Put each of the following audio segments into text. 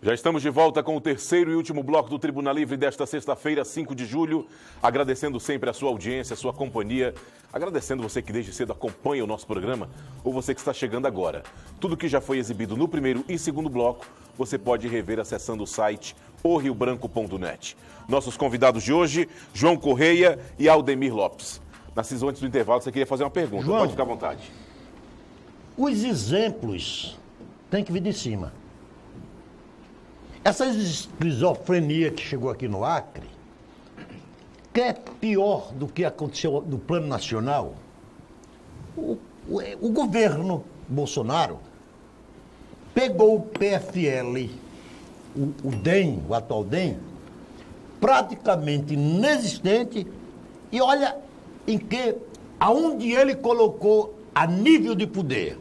Já estamos de volta com o terceiro e último bloco do Tribuna Livre desta sexta-feira, 5 de julho. Agradecendo sempre a sua audiência, a sua companhia. Agradecendo você que desde cedo acompanha o nosso programa ou você que está chegando agora. Tudo que já foi exibido no primeiro e segundo bloco, você pode rever acessando o site oriobranco.net. Nossos convidados de hoje, João Correia e Aldemir Lopes. Narciso, antes do intervalo, você queria fazer uma pergunta. João, pode ficar à vontade. Os exemplos têm que vir de cima. Essa esquizofrenia que chegou aqui no Acre, que é pior do que aconteceu no plano nacional, o governo Bolsonaro pegou o PFL, o DEM, o atual DEM, praticamente inexistente, e olha aonde ele colocou a nível de poder.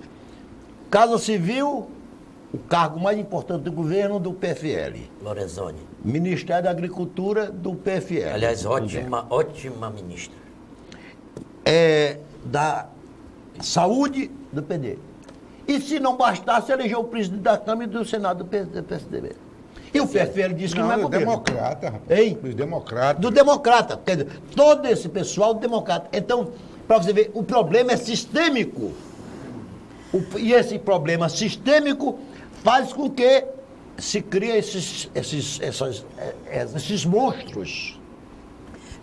Casa Civil, o cargo mais importante do governo do PFL. Lorenzoni. Ministério da Agricultura do PFL. Aliás, ótima ministra. Da Saúde do PD. E se não bastasse, elegeu o presidente da Câmara e do Senado do PSDB. E o PFL disse que não é governo. Democrata, rapaz. Hein? Dos democratas. Do democrata. Quer dizer, todo esse pessoal do democrata. Então, para você ver, o problema é sistêmico. E esse problema sistêmico faz com que se crie esses monstros.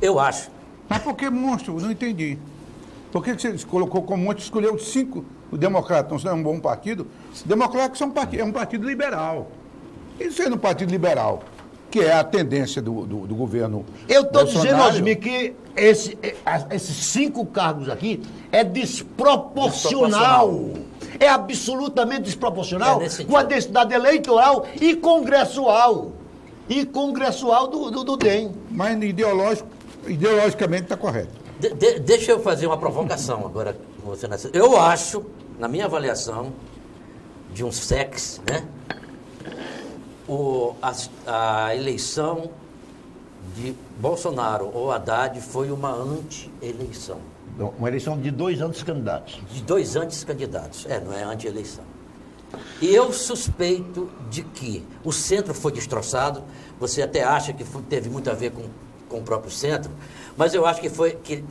Eu acho. Mas por que monstro? Não entendi. Por que você colocou como monstro, escolheu 5 o democrata? Não é um bom partido? Os democratas é um partido liberal. Isso é um partido liberal, que é a tendência do governo. Eu estou Bolsonaro. dizendo, Osmir, que esses 5 cargos aqui é desproporcional. É absolutamente desproporcional com a densidade eleitoral e congressual. Do DEM. Mas ideologicamente está correto. Deixa eu fazer uma provocação agora com você. Eu acho, na minha avaliação, de um sexo, né? A eleição de Bolsonaro ou Haddad foi uma anti-eleição. Uma eleição de 2 antes-candidatos. De 2 antes-candidatos. Não é anti-eleição. E eu suspeito de que o centro foi destroçado. Você até acha que teve muito a ver com o próprio centro, mas eu acho que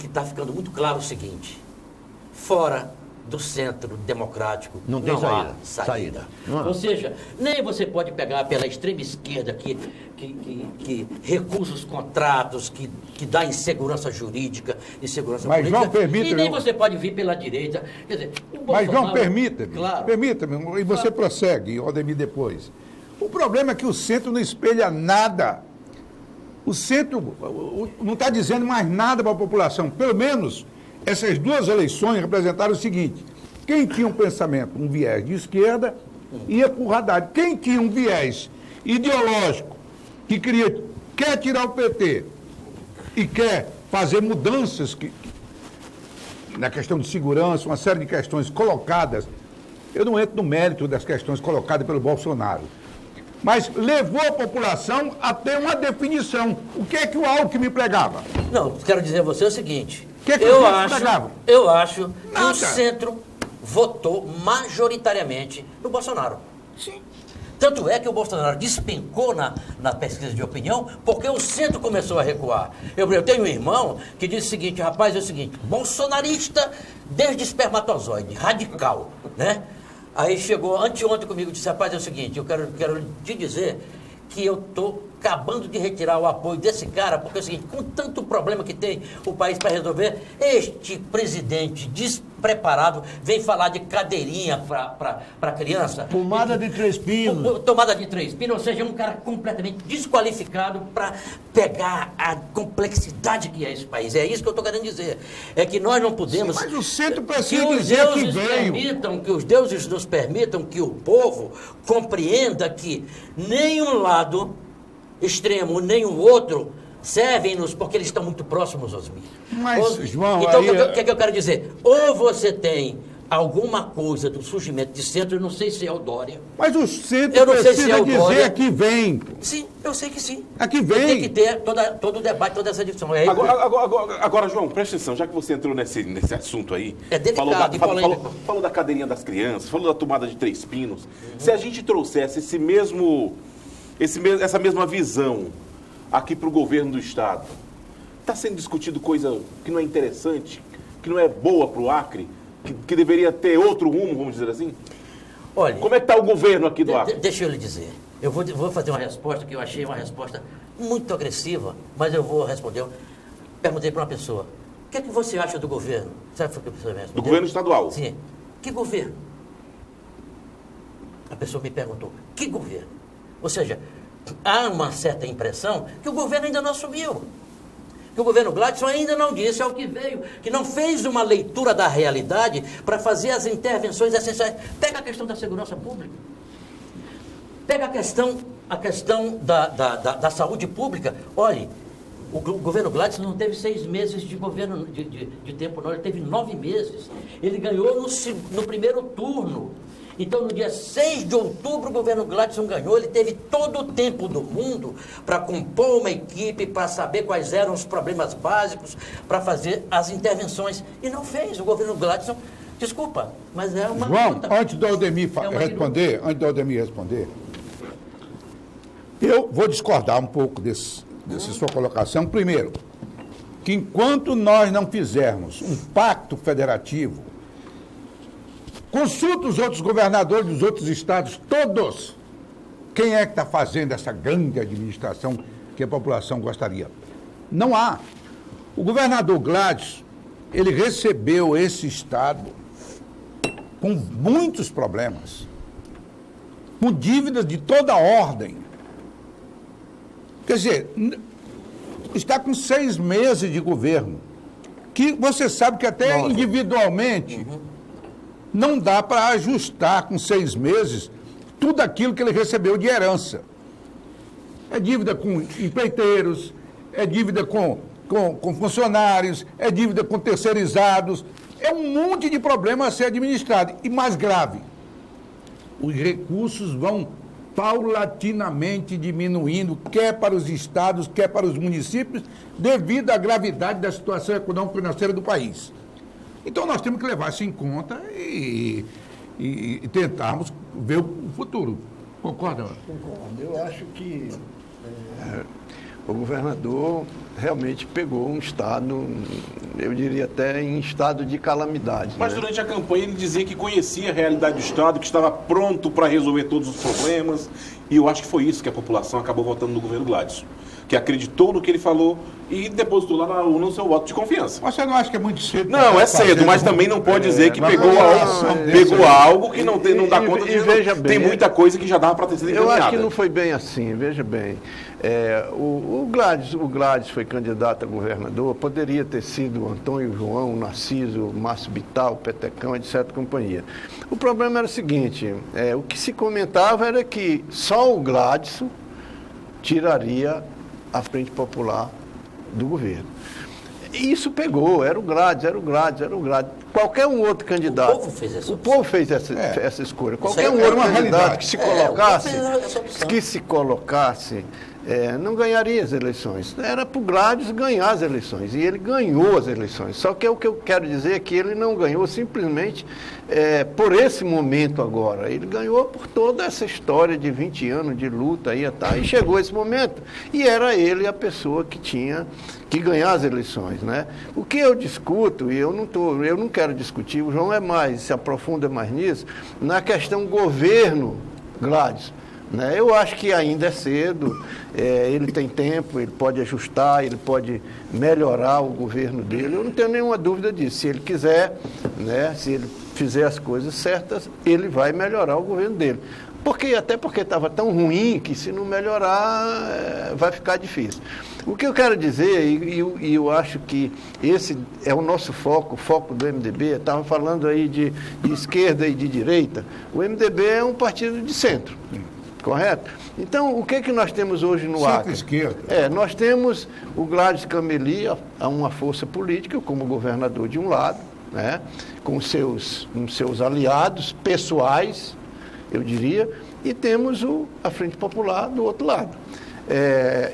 está ficando muito claro o seguinte: fora do centro democrático não tem há saída. Ou seja, nem você pode pegar pela extrema esquerda que recusa os contratos, que dá insegurança jurídica, insegurança política. João, permita-me. E nem você pode vir pela direita. Quer dizer, Mas, João, permita-me. Claro. Permita-me, e você prossegue, Aldemir, depois. O problema é que o centro não espelha nada. O centro não está dizendo mais nada para a população. Pelo menos, essas 2 eleições representaram o seguinte: quem tinha um pensamento, um viés de esquerda, ia para o Haddad. Quem tinha um viés ideológico, que quer tirar o PT e quer fazer mudanças na questão de segurança, uma série de questões colocadas. Eu não entro no mérito das questões colocadas pelo Bolsonaro, mas levou a população a ter uma definição. O que é que o Alckmin pregava? Não, quero dizer a você o seguinte: pregava? eu acho que Nada. o centro votou majoritariamente no Bolsonaro. Sim. Tanto é que o Bolsonaro despencou na pesquisa de opinião, porque o centro começou a recuar. Eu tenho um irmão que diz o seguinte: rapaz, é o seguinte, bolsonarista desde espermatozoide, radical, né? Aí chegou anteontem comigo e disse: rapaz, é o seguinte, eu quero te dizer que eu estou acabando de retirar o apoio desse cara, porque é o seguinte, com tanto problema que tem o país para resolver, este presidente despreparado vem falar de cadeirinha para criança. Pomada de 3 pinos. Tomada de 3 pinos, ou seja, um cara completamente desqualificado para pegar a complexidade que é esse país. É isso que eu estou querendo dizer. É que nós não podemos... Sim, mas o centro precisa dizer que veio. Que os deuses nos permitam que o povo compreenda que nenhum lado extremo, nem o outro servem-nos porque eles estão muito próximos, Osmir. Mas, João, então, aí... o que é que eu quero dizer? Ou você tem alguma coisa do surgimento de centro, eu não sei se é o Dória. Mas o centro precisa dizer que vem. Sim, eu sei que sim. Aqui vem. Tem que ter todo o debate, toda essa discussão. Agora, João, presta atenção, já que você entrou nesse assunto aí... É delicado e polêmico. Falou da cadeirinha das crianças, falou da tomada de 3 pinos. Se a gente trouxesse esse mesmo essa mesma visão aqui para o governo do Estado? Está sendo discutido coisa que não é interessante, que não é boa para o Acre, que deveria ter outro rumo, vamos dizer assim? Olha, como é que está o governo aqui do Acre? Deixa eu lhe dizer. Eu vou fazer uma resposta que eu achei uma resposta muito agressiva, mas eu vou responder. Eu perguntei para uma pessoa, o que é que você acha do governo? Sabe o que a pessoa me respondeu? Do governo estadual? Sim. Que governo? A pessoa me perguntou, que governo? Ou seja, há uma certa impressão que o governo ainda não assumiu. Que o governo Gladson ainda não disse ao que veio, que não fez uma leitura da realidade para fazer as intervenções essenciais. Pega a questão da segurança pública. Pega a questão da saúde pública. Olhe, o governo Gladson não teve 6 meses de governo de tempo, não. Ele teve 9 meses. Ele ganhou no primeiro turno. Então, no dia 6 de outubro, o governo Gladson ganhou. Ele teve todo o tempo do mundo para compor uma equipe, para saber quais eram os problemas básicos, para fazer as intervenções. E não fez. O governo Gladson, desculpa, mas é uma... João, antes do Aldemir responder, eu vou discordar um pouco dessa sua colocação. Primeiro, que enquanto nós não fizermos um pacto federativo, consulta os outros governadores dos outros estados, todos. Quem é que está fazendo essa grande administração que a população gostaria? Não há. O governador Gladson, ele recebeu esse estado com muitos problemas, com dívidas de toda ordem. Quer dizer, está com 6 meses de governo, que você sabe que até individualmente... Não dá para ajustar com 6 meses tudo aquilo que ele recebeu de herança. É dívida com empreiteiros, é dívida com funcionários, é dívida com terceirizados. É um monte de problema a ser administrado. E mais grave, os recursos vão paulatinamente diminuindo, quer para os estados, quer para os municípios, devido à gravidade da situação econômico-financeira do país. Então, nós temos que levar isso em conta e tentarmos ver o futuro. Concorda? Concordo. Eu acho que o governador realmente pegou um estado, eu diria até em estado de calamidade. Mas durante a campanha ele dizia que conhecia a realidade do estado, que estava pronto para resolver todos os problemas. E eu acho que foi isso que a população acabou votando no governo Gladson. Que acreditou no que ele falou e depositou lá na urna o seu voto de confiança. Você não acha que é muito cedo? Não, é cedo, mas também não pode dizer que pegou algo que não dá conta de... Veja bem, tem muita coisa que já dava para ter sido encaminhada. Eu acho que não foi bem assim, veja bem. O Gladson foi candidato a governador, poderia ter sido o Antônio João, o Narciso, o Márcio Bital, o Petecão, etc. companhia. O problema era o seguinte, o que se comentava era que só o Gladson tiraria a Frente Popular do governo. E isso pegou, era o Gladson. Qualquer um outro candidato... O povo fez essa opção. O povo fez essa escolha. Qualquer um outro candidato que se colocasse, não ganharia as eleições. Era para o Gladson ganhar as eleições. E ele ganhou as eleições. Só que o que eu quero dizer é que ele não ganhou simplesmente por esse momento agora. Ele ganhou por toda essa história de 20 anos de luta e chegou esse momento. E era ele a pessoa que tinha que ganhar as eleições, né? O que eu discuto, e eu não quero discutir, o João se aprofunda mais nisso, na questão governo Gladson. Né? Eu acho que ainda é cedo, ele tem tempo, ele pode ajustar, ele pode melhorar o governo dele, eu não tenho nenhuma dúvida disso. Se ele quiser, né, se ele fizer as coisas certas, ele vai melhorar o governo dele. Até porque estava tão ruim que se não melhorar vai ficar difícil. O que eu quero dizer, e eu acho que esse é o nosso foco, o foco do MDB, estava falando aí de esquerda e de direita, o MDB é um partido de centro. Correto? Então, o que nós temos hoje no Acre? Centro-esquerda. Nós temos o Gladys Cameli, uma força política, como governador de um lado, né, com seus aliados pessoais, eu diria, e temos a Frente Popular do outro lado.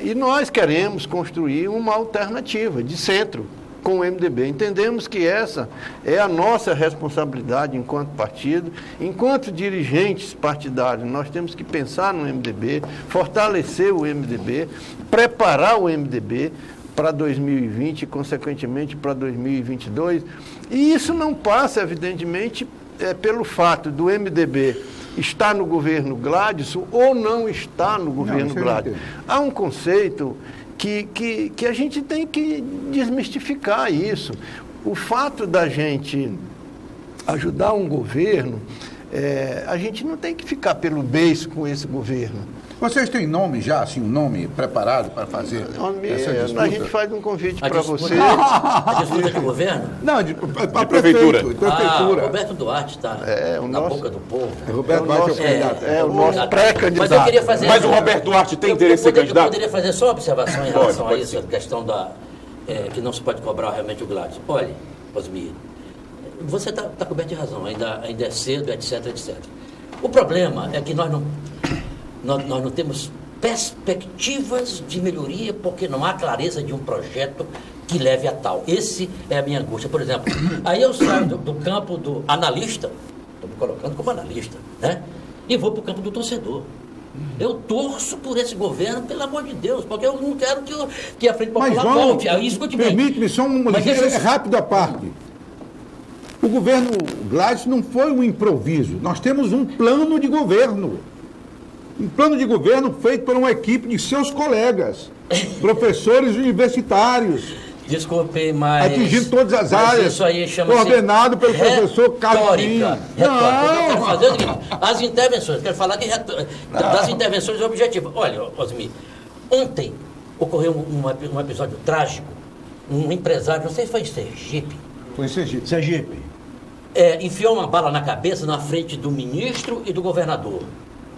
E nós queremos construir uma alternativa de centro, com o MDB. Entendemos que essa é a nossa responsabilidade enquanto partido, enquanto dirigentes partidários. Nós temos que pensar no MDB, fortalecer o MDB, preparar o MDB para 2020 e, consequentemente, para 2022. E isso não passa, evidentemente, pelo fato do MDB estar no governo Gladson ou não estar no governo Gladson. Há um conceito que a gente tem que desmistificar isso. O fato da gente ajudar um governo, a gente não tem que ficar pelo beiço com esse governo. Vocês têm nome já, assim, um nome preparado para fazer essa disputa? A gente faz um convite para você. A disputa de governo? Não, para prefeitura. Roberto Duarte está na boca do povo. Roberto Duarte é o candidato. É o nosso pré-candidato. Mas eu queria fazer... Mas o Roberto Duarte tem interesse em ser candidato? Eu poderia fazer só uma observação em relação a isso, a questão que não se pode cobrar realmente o Gladys. Olha, Osmir, você está coberto de razão, ainda é cedo, etc, etc. O problema é que nós não temos perspectivas de melhoria porque não há clareza de um projeto que leve a tal. Esse é a minha angústia. Por exemplo, aí eu saio do campo do analista, estou me colocando como analista, né? E vou para o campo do torcedor. Eu torço por esse governo, pelo amor de Deus, porque eu não quero que a Frente Popular volte. Permite-me só uma ligeira rápida parte. O governo Gladys não foi um improviso. Nós temos um plano de governo. Um plano de governo feito por uma equipe de seus colegas, professores universitários. Desculpe, mas... atingindo todas as áreas, isso aí chama-se coordenado pelo professor Castinho. Não! As intervenções, quero falar das intervenções objetivas. Olha, Osmir, ontem ocorreu um episódio trágico. Um empresário, não sei se foi em Sergipe. Foi em Sergipe. Sergipe. Enfiou uma bala na cabeça na frente do ministro e do governador.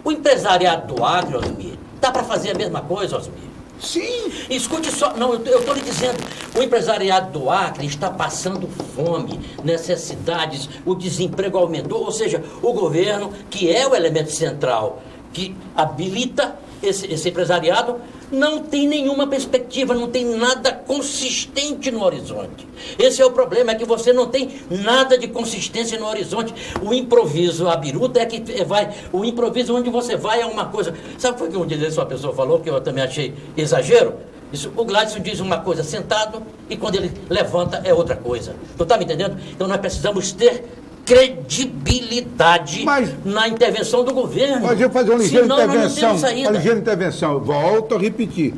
O empresariado do Acre, Osmir, dá para fazer a mesma coisa, Osmir? Sim. Escute só, não, eu estou lhe dizendo, o empresariado do Acre está passando fome, necessidades, o desemprego aumentou, ou seja, o governo, que é o elemento central, que habilita esse empresariado, não tem nenhuma perspectiva, não tem nada consistente no horizonte. Esse é o problema, é que você não tem nada de consistência no horizonte. O improviso, a biruta é que vai... O improviso onde você vai é uma coisa... Sabe o que um dia uma pessoa falou, que eu também achei exagero? Isso, o Gladson diz uma coisa sentado e quando ele levanta é outra coisa. Tu está me entendendo? Então nós precisamos ter credibilidade na intervenção do governo. Mas eu fazer uma ligeira intervenção. Volto a repetir.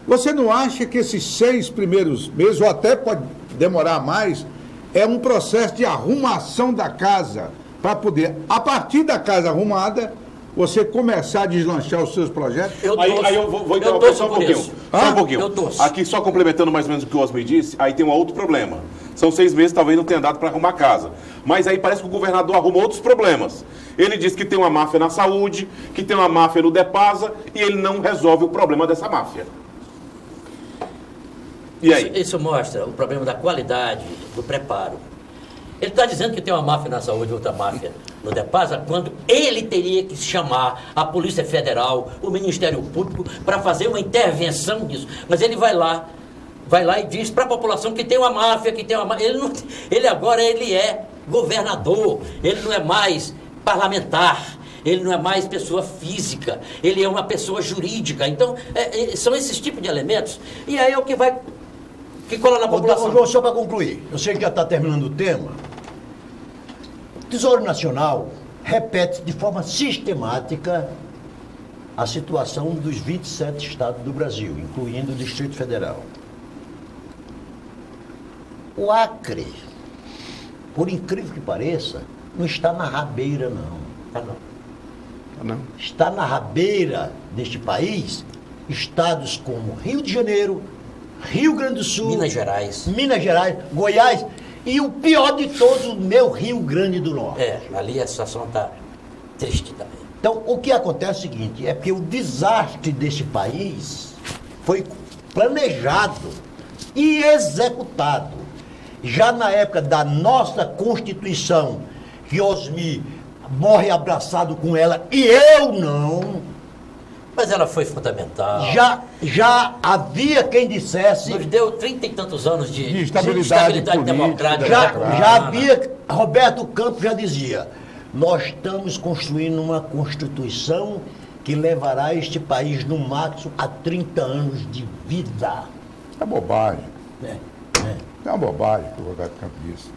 Você não acha que esses 6 primeiros meses, ou até pode demorar mais, é um processo de arrumação da casa, para poder, a partir da casa arrumada, você começar a deslanchar os seus projetos? Aí eu vou interromper só um pouquinho. Só um pouquinho. Eu torço. Aqui, só complementando mais ou menos o que o Osmir disse, aí tem um outro problema. São 6 meses, talvez não tenha dado para arrumar a casa. Mas aí parece que o governador arruma outros problemas. Ele diz que tem uma máfia na saúde, que tem uma máfia no Depasa, e ele não resolve o problema dessa máfia. E aí? Isso mostra o problema da qualidade, do preparo. Ele está dizendo que tem uma máfia na saúde e outra máfia no Depasa, quando ele teria que chamar a Polícia Federal, o Ministério Público, para fazer uma intervenção nisso. Mas ele vai lá e diz para a população que tem uma máfia, que tem uma máfia. Ele agora é governador, ele não é mais parlamentar, ele não é mais pessoa física, ele é uma pessoa jurídica. Então, são esses tipos de elementos. E aí é o que cola na população. Só para concluir, eu sei que já está terminando o tema. O Tesouro Nacional repete de forma sistemática a situação dos 27 estados do Brasil, incluindo o Distrito Federal. O Acre, por incrível que pareça, não está na rabeira, não. Não. Está na rabeira deste país estados como Rio de Janeiro, Rio Grande do Sul, Minas Gerais, Goiás e o pior de todos, o meu Rio Grande do Norte. Ali a situação está triste também. Então, o que acontece é o seguinte, é que o desastre deste país foi planejado e executado. Já na época da nossa Constituição, que Osmir morre abraçado com ela e eu não, Mas ela foi fundamental. Já havia quem dissesse... Nos deu 30 e tantos anos de estabilidade política, democrática. Já havia... Roberto Campos já dizia, nós estamos construindo uma Constituição que levará este país no máximo a 30 anos de vida. É bobagem. É. É uma bobagem que o Roberto Campos disse.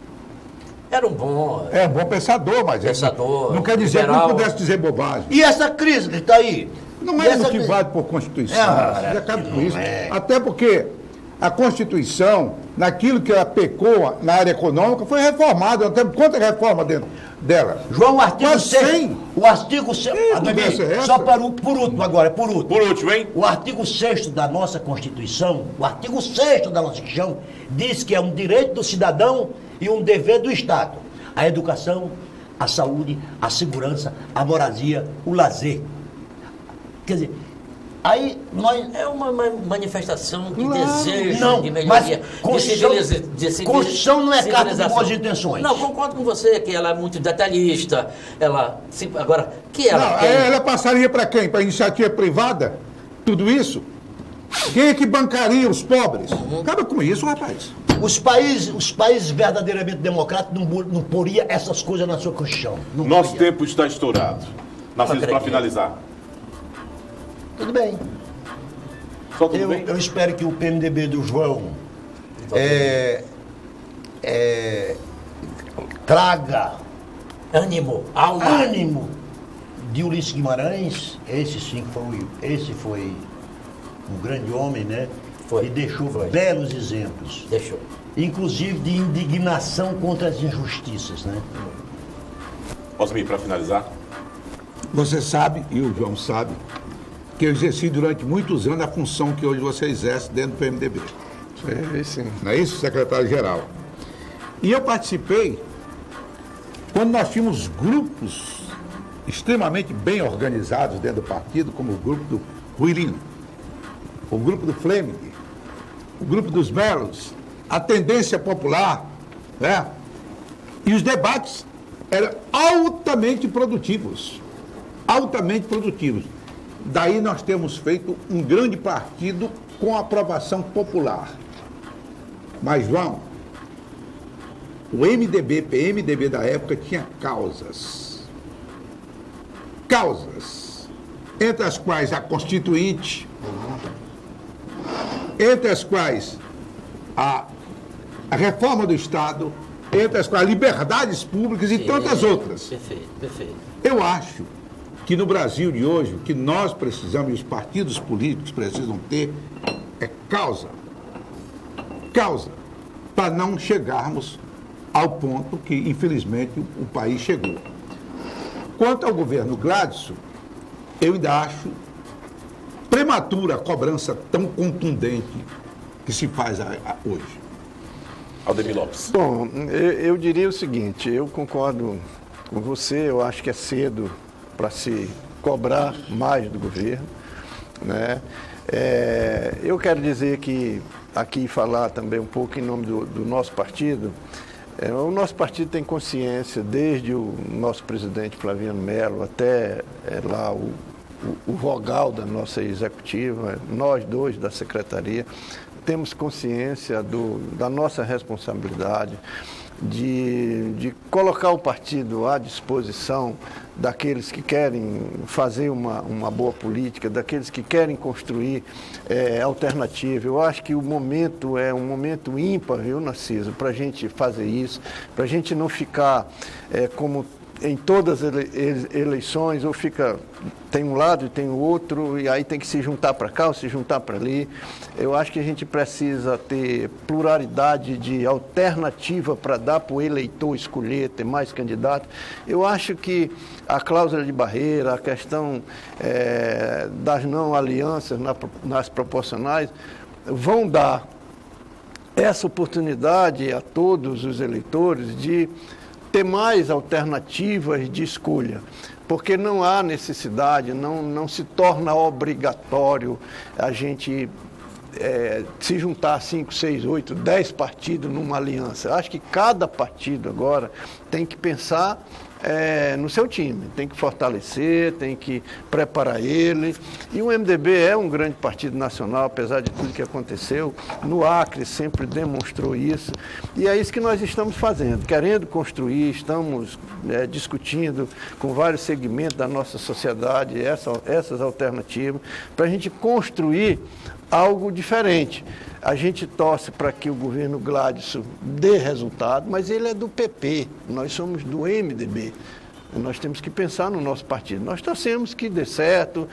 Era um bom... É um bom pensador, mas Pensador, não quer dizer liberal. que não pudesse dizer bobagem. E essa crise que está aí? Não é no que vale por Constituição. Já cabe com isso. Até porque a Constituição, naquilo que ela pecou na área econômica, foi reformada. Quanta reforma dentro dela? João, o artigo Quase 6. 100. O artigo 6. Só por último agora, por último. Por último, hein? O artigo 6º da nossa Constituição, o artigo 6º da nossa Constituição, diz que é um direito do cidadão e um dever do Estado. A educação, a saúde, a segurança, a moradia, o lazer. Quer dizer, aí nós... É uma manifestação de Não, desejo, de mas melhoria. Constituição não é carta de boas intenções. Não, concordo com você que ela é muito detalhista. Agora, que ela Não, quer... ela passaria para quem? Para iniciativa privada? Tudo isso? Quem é que bancaria os pobres? Acaba com isso, rapaz. Os países verdadeiramente democráticos não poriam essas coisas na sua Constituição. Não Nosso poria. tempo está estourado. Narciso, para finalizar. Tudo bem. Só tudo bem? Eu espero que o PMDB do João traga Ânimo, alma. ânimo de Ulisses Guimarães. Esse foi um grande homem, né? Foi. E deixou Foi. belos exemplos. Deixou. Inclusive de indignação contra as injustiças, né? Osmir, para finalizar. Você sabe, e o João sabe, que eu exerci durante muitos anos a função que hoje você exerce dentro do PMDB. Sim. Não é isso, secretário-geral? E eu participei quando nós tínhamos grupos extremamente bem organizados dentro do partido, como o grupo do Ruilino, o grupo do Fleming, o grupo dos Melos, a Tendência Popular, né? E os debates eram altamente produtivos. Altamente produtivos. Daí nós temos feito um grande partido com aprovação popular. Mas, João, o PMDB da época tinha causas. Causas. Entre as quais a Constituinte, entre as quais a reforma do Estado, entre as quais liberdades públicas e tantas outras. Perfeito, perfeito. Eu acho que no Brasil de hoje, o que nós precisamos, e os partidos políticos precisam ter, é causa. Causa. Para não chegarmos ao ponto que, infelizmente, o país chegou. Quanto ao governo Gladson, eu ainda acho prematura a cobrança tão contundente que se faz hoje. Aldemir Lopes. Bom, eu diria o seguinte, eu concordo com você, eu acho que é cedo para se cobrar mais do governo, né? Eu quero dizer que, aqui falar também um pouco em nome do nosso partido, o nosso partido tem consciência, desde o nosso presidente Flaviano Melo até lá o vogal da nossa executiva, nós dois da secretaria, temos consciência da nossa responsabilidade de colocar o partido à disposição daqueles que querem fazer uma boa política, daqueles que querem construir alternativa. Eu acho que o momento é um momento ímpar, viu, Narciso, para a gente fazer isso, para a gente não ficar como em todas as eleições, ou tem um lado e tem o outro, e aí tem que se juntar para cá ou se juntar para ali. Eu acho que a gente precisa ter pluralidade de alternativa para dar para o eleitor escolher, ter mais candidatos. Eu acho que a cláusula de barreira, a questão das não alianças nas proporcionais, vão dar essa oportunidade a todos os eleitores de ter mais alternativas de escolha, porque não há necessidade, não se torna obrigatório a gente se juntar 5, 6, 8, 10 partidos numa aliança. Acho que cada partido agora tem que pensar no seu time. Tem que fortalecer, tem que preparar ele. E o MDB é um grande partido nacional, apesar de tudo que aconteceu. No Acre sempre demonstrou isso. E é isso que nós estamos fazendo, querendo construir, estamos discutindo com vários segmentos da nossa sociedade essas alternativas, para a gente construir algo diferente. A gente torce para que o governo Gladson dê resultado, mas ele é do PP, nós somos do MDB. Nós temos que pensar no nosso partido. Nós torcemos que dê certo,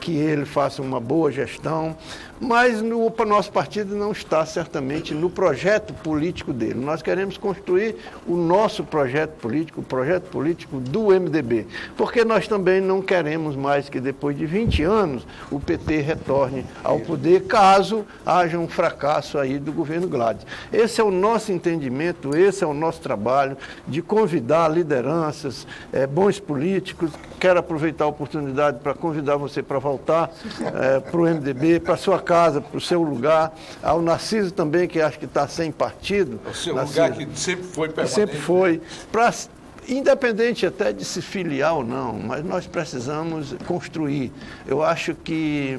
que ele faça uma boa gestão, mas o nosso partido não está certamente no projeto político dele. Nós queremos construir o nosso projeto político, o projeto político do MDB, porque nós também não queremos mais que depois de 20 anos o PT retorne ao poder, caso haja um fracasso aí do governo Gladys. Esse é o nosso entendimento, esse é o nosso trabalho de convidar lideranças, bons políticos. Quero aproveitar a oportunidade para convidar você para voltar para o MDB, para a sua casa, para o seu lugar, ao Narciso também, que acho que está sem partido. O seu Narciso, lugar que sempre foi permanente. Sempre foi. Independente até de se filiar ou não, mas nós precisamos construir. Eu acho que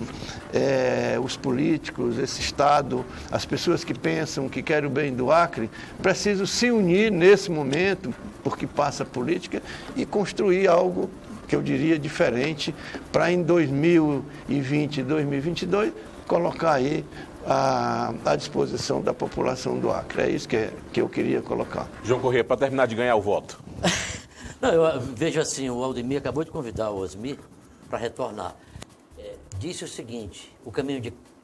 os políticos, esse Estado, as pessoas que pensam, que querem o bem do Acre, precisam se unir nesse momento, porque passa a política, e construir algo que eu diria diferente, para em 2020 e 2022 colocar aí à disposição da população do Acre. É isso que eu queria colocar. João Corrêa, para terminar de ganhar o voto. Não, eu vejo assim, o Aldemir acabou de convidar o Osmi para retornar. Disse o seguinte, o caminho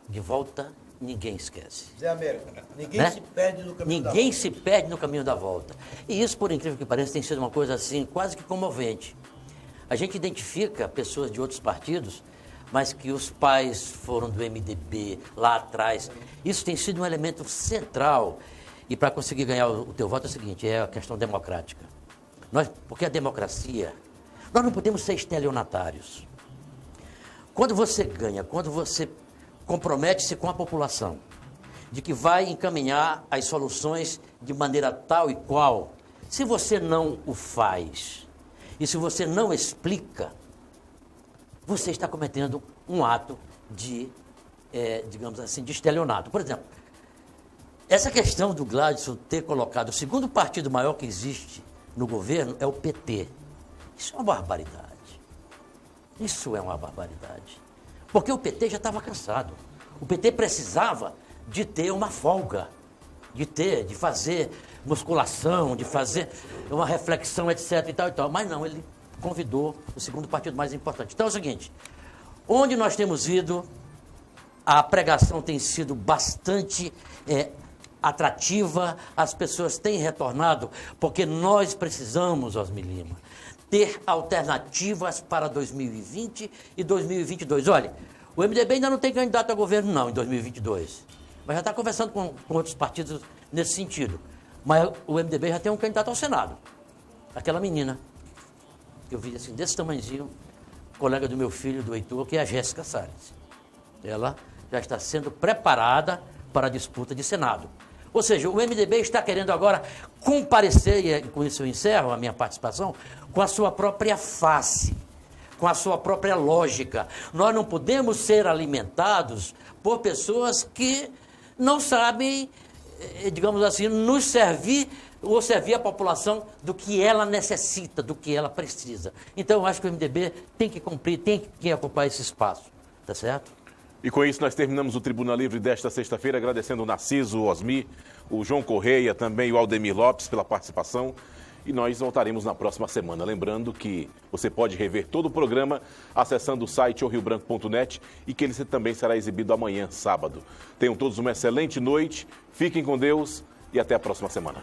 de volta ninguém esquece. Zé América, ninguém né? se perde no caminho da volta. Ninguém se perde no caminho da volta. E isso, por incrível que pareça, tem sido uma coisa assim, quase que comovente. A gente identifica pessoas de outros partidos, mas que os pais foram do MDB lá atrás. Isso tem sido um elemento central. E para conseguir ganhar o teu voto é o seguinte, é a questão democrática. Porque a democracia, nós não podemos ser estelionatários. Quando você ganha, quando você compromete-se com a população, de que vai encaminhar as soluções de maneira tal e qual, se você não o faz, e se você não explica, você está cometendo um ato de, digamos assim, de estelionato. Por exemplo, essa questão do Gladson ter colocado o segundo partido maior que existe no governo é o PT. Isso é uma barbaridade. Isso é uma barbaridade. Porque o PT já estava cansado. O PT precisava de ter uma folga, de fazer musculação, de fazer uma reflexão, etc. e tal e tal. Mas não, ele convidou o segundo partido mais importante. Então é o seguinte, onde nós temos ido, a pregação tem sido bastante atrativa, as pessoas têm retornado, porque nós precisamos, Osmi Lima, ter alternativas para 2020 e 2022. Olha, o MDB ainda não tem candidato a governo, não, em 2022. Mas já está conversando com outros partidos nesse sentido. Mas o MDB já tem um candidato ao Senado. Aquela menina, que eu vi assim, desse tamanhozinho, colega do meu filho, do Heitor, que é a Jéssica Salles. Ela já está sendo preparada para a disputa de Senado. Ou seja, o MDB está querendo agora comparecer, e com isso eu encerro a minha participação, com a sua própria face, com a sua própria lógica. Nós não podemos ser alimentados por pessoas que não sabem, digamos assim, nos servir ou servir a população do que ela necessita, do que ela precisa. Então, eu acho que o MDB tem que cumprir, tem que ocupar esse espaço, tá certo? E com isso nós terminamos o Tribuna Livre desta sexta-feira, agradecendo o Narciso, o Osmi, o João Corrêa, também o Aldemir Lopes pela participação. E nós voltaremos na próxima semana. Lembrando que você pode rever todo o programa acessando o site riobranco.net e que ele também será exibido amanhã, sábado. Tenham todos uma excelente noite, fiquem com Deus e até a próxima semana.